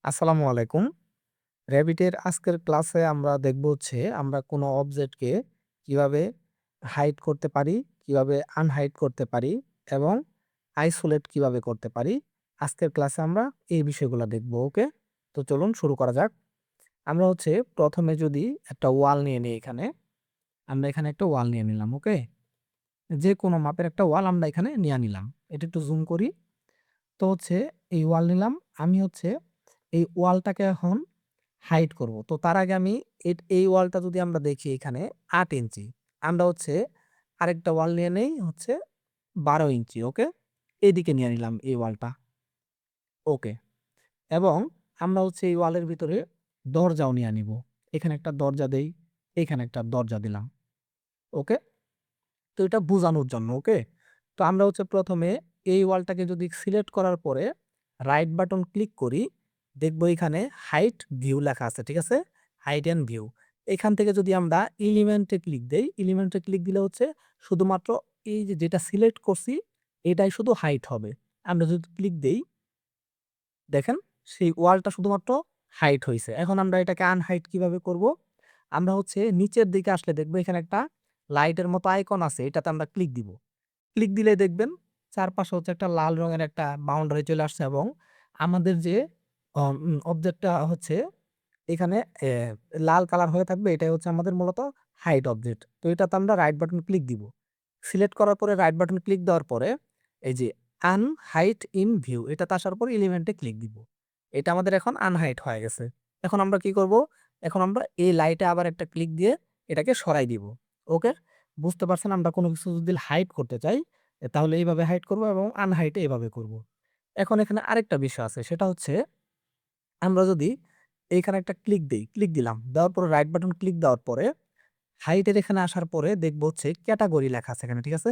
আসসালামু আলাইকুম। র‍্যাবিটের আজকের ক্লাসে আমরা দেখব হচ্ছে আমরা কোনো অবজেক্টকে কিভাবে হাইড করতে পারি, কিভাবে আনহাইড করতে পারি এবং আইসোলেট কিভাবে করতে পারি। আজকের ক্লাসে আমরা এই বিষয়গুলা দেখব। ওকে? তো চলুন শুরু করা যাক। আমরা হচ্ছে ১ম এ যদি একটা ওয়াল নিয়ে নিই এখানে। আমরা এখানে একটা ওয়াল নিয়ে নিলাম। ওকে? যেকোনো মাপের একটা ওয়াল আমরা এখানে নিয়ে নিলাম। এটা একটু জুম করি। তো হচ্ছে এই ওয়াল নিলাম। আমি হচ্ছে এই ওয়ালটাকে এখন হাইড করব। তো তার আগে আমি এই ওয়ালটা যদি আমরা দেখি এখানে ৮ ইঞ্চি। আমরা হচ্ছে আরেকটা ওয়াল নিয়ে নেই হচ্ছে ১২ ইঞ্চি। ওকে? এদিকে নিয়ে নিলাম এই ওয়ালটা। ওকে। এবং আমরা হচ্ছে এই ওয়ালের ভিতরে দরজাও নিয়ে নিব। এখানে একটা দরজা দেই, এখানে একটা দরজা দিলাম। ওকে? তো এটা বুঝানোর জন্য। ওকে? তো আমরা হচ্ছে ১ম এ এই ওয়ালটাকে যদি সিলেক্ট করার পরে রাইট বাটন ক্লিক করি, দেখব এখানে হাইড ভিউ লেখা আছে। ঠিক আছে? Hide and view. এখান থেকে যদি আমরা এলিমেন্টে ক্লিক দেই, এলিমেন্টে ক্লিক দিলে হচ্ছে শুধুমাত্র এই যে যেটা সিলেক্ট করছি এটাই শুধু হাইড হবে। আমরা যদি ক্লিক দেই, দেখেন সেই ওয়ালটা শুধুমাত্র হাইড হইছে। এখন আমরা এটাকে আনহাইড কিভাবে করব? আমরা হচ্ছে নিচের দিকে আসলে দেখব এখানে একটা লাইটের মতো আইকন আছে। এটাতে আমরা ক্লিক দিব। ক্লিক দিলে দেখবেন চারপাশে হচ্ছে একটা লাল রঙের একটা বাউন্ডারি চলে আসছে এবং আমাদের যে অবজেক্টটা হচ্ছে এখানে লাল কালার হয়ে থাকবে, এটাই হচ্ছে আমাদের মূলত হাইড অবজেক্ট। তো এটাতে আমরা রাইট বাটন ক্লিক দিব। সিলেক্ট করার পরে রাইট বাটন ক্লিক দেওয়ার পরে এই যে আনহাইড ইন ভিউ এটাতে আসার পর এলিমেন্টে ক্লিক দিব। এটা আমাদের এখন আনহাইড হয়ে গেছে। এখন আমরা কি করব? এখন আমরা এই লাইটে আবার একটা ক্লিক দিয়ে এটাকে সরাই দিব। ওকে? বুঝতে পারছেন আমরা কোনো কিছু যদি হাইড করতে চাই তাহলে এইভাবে হাইড করব এবং আনহাইড এভাবে করব। এখন এখানে আরেকটা বিষয় আছে, সেটা হচ্ছে আমরা যদি এইখানে একটা ক্লিক দেই, ক্লিক দিলাম। দেওয়ার পরে রাইট বাটন ক্লিক দেওয়ার পরে হাইট এর এখানে আসার পরে দেখব হচ্ছে ক্যাটেগরি লেখা আছে এখানে। ঠিক আছে?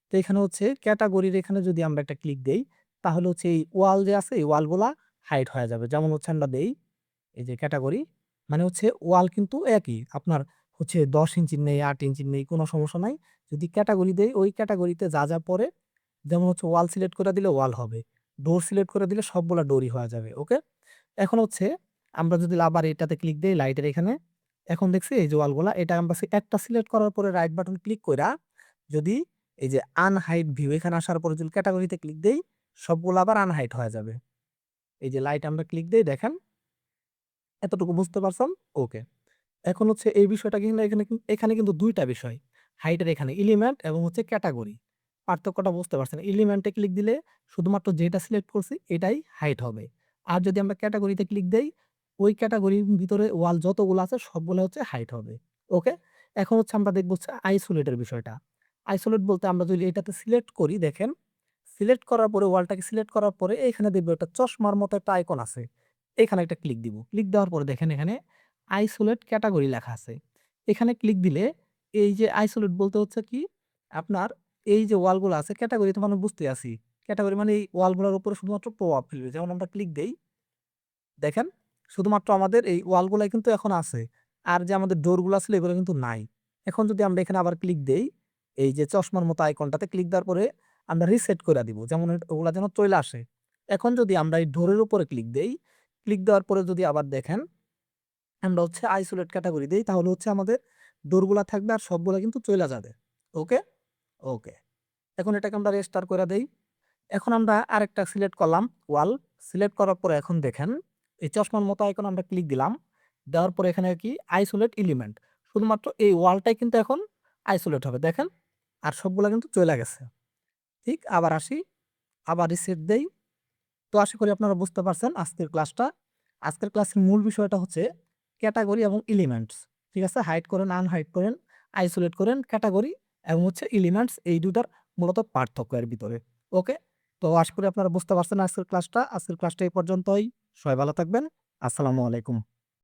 তো এখানে হচ্ছে ক্যাটেগরির এখানে যদি আমরা একটা ক্লিক দেই, তাহলে হচ্ছে এই ওয়াল যে আছে এই ওয়ালগুলা হাইড হয়ে যাবে। যেমন হচ্ছে আমরা দেই এই যে ক্যাটেগরি মানে হচ্ছে ওয়াল কিন্তু একই। আপনার হচ্ছে ১০ ইঞ্চির নেই, ৮ ইঞ্চির নেই, কোনো সমস্যা নাই। যদি ক্যাটেগরি দেই ওই ক্যাটেগরিতে যা পড়ে, যেমন হচ্ছে ওয়াল সিলেক্ট করে দিলে ওয়াল হবে। ডোর সিলেক্ট করে দিলে সবগুলা ডোরই হয়ে যাবে। ওকে? এখন হচ্ছে আমরা যদি আবার এটাতে ক্লিক দেই লাইটের এখানে, এখন দেখছি এই যে ওয়ালগুলা এটা আমরা একটা সিলেক্ট করার পরে রাইট বাটন ক্লিক কইরা যদি এই যে আনহাইড ভিউ এখানে আসার পরে যদি ক্যাটেগরিতে ক্লিক দেই, সবগুলো আবার আনহাইড হয়ে যাবে। এই যে লাইট আমরা ক্লিক দেই দেখেন, এতটুকু বুঝতে পারছেন? ওকে। এখন হচ্ছে এই বিষয়টা কিন্তু এখানে কিন্তু ২ টা বিষয়। হাইটের এখানে এলিমেন্ট এবং হচ্ছে ক্যাটেগরি। পার্থক্যটা বুঝতে পারছেন। এলিমেন্টে ক্লিক দিলে শুধুমাত্র যেটা সিলেক্ট করছি এটাই হাইট হবে। আর যদি আমরা ক্যাটেগরিতে ক্লিক দেই, ওই ক্যাটেগরির ভিতরে ওয়াল যতগুলো আছে সবগুলো হচ্ছে হাইট হবে। ওকে? এখন হচ্ছে আমরা দেখব হচ্ছে আইসোলেট এর বিষয়টা। আইসোলেট বলতে আমরা যদি এটাতে সিলেক্ট করি দেখেন, সিলেক্ট করার পরে ওয়ালটাকে সিলেক্ট করার পরে এখানে দেখব একটা চশমার মতো একটা আইকন আছে। এখানে একটা ক্লিক দিব। ক্লিক দেওয়ার পরে দেখেন এখানে আইসোলেট ক্যাটেগরি লেখা আছে। এখানে ক্লিক দিলে এই যে আইসোলেট বলতে হচ্ছে কি আপনার এই যে ওয়ালগুলো আছে ক্যাটেগরি তো মানে বুঝতে আছি। ক্যাটেগরি মানে এই ওয়ালগুলোর উপরে শুধুমাত্র প্রভাব ফেলবে। যেমন আমরা ক্লিক দেই, দেখেন শুধুমাত্র আমাদের এই ওয়ালগুলাই কিন্তু এখন আছে। আর যে আমাদের ডোরগুলো ছিল এগুলো কিন্তু নাই। এখন যদি আমরা এখানে আবার ক্লিক দেই, এই যে চশমার মতো আইকনটাতে ক্লিক দেওয়ার পরে আমরা রিসেট কইরা দিব। যেমন ওগুলা যেন চইলা আসে। এখন যদি আমরা এই ডোরের উপরে ক্লিক দেই, ক্লিক দেওয়ার পরে যদি আবার দেখেন আমরা হচ্ছে আইসোলেট ক্যাটেগরি দেই, তাহলে হচ্ছে আমাদের ডোরগুলা থাকবে আর সবগুলা কিন্তু চইলা যাবে। ওকে? ওকে। এখন এটাকে আমরা রেস্টার কইরা দেই। এখন আমরা আরেকটা সিলেক্ট করলাম ওয়াল। সিলেক্ট করার পরে এখন দেখেন এই চশমার মতো আইকন আমরা ক্লিক দিলাম। দেওয়ার পরে এখানে কি আইসোলেট এলিমেন্ট। শুধুমাত্র এই ওয়ালটাই কিন্তু এখন আইসোলেট হবে। দেখেন? আর সবগুলা কিন্তু চইলা গেছে। ঠিক আবার আসি, আবার রিসেট দেই। তো আশা করি আপনারা বুঝতে পারছেন আজকের ক্লাসটা। আজকের ক্লাসের মূল বিষয়টা হচ্ছে ক্যাটেগরি এবং এলিমেন্টস। ঠিক আছে? হাইড করেন, আনহাইড করেন, আইসোলেট করেন, ক্যাটেগরি এবং হচ্ছে এলিমেন্টস এই ২ টার মূলত পার্থক্য এর ভিতরে। ওকে? তো আশা করি আপনারা বুঝতে পারছেন আজকের ক্লাসটা। আজকের ক্লাসটা এই পর্যন্তই। সবাই ভালো থাকবেন। আসসালামু আলাইকুম।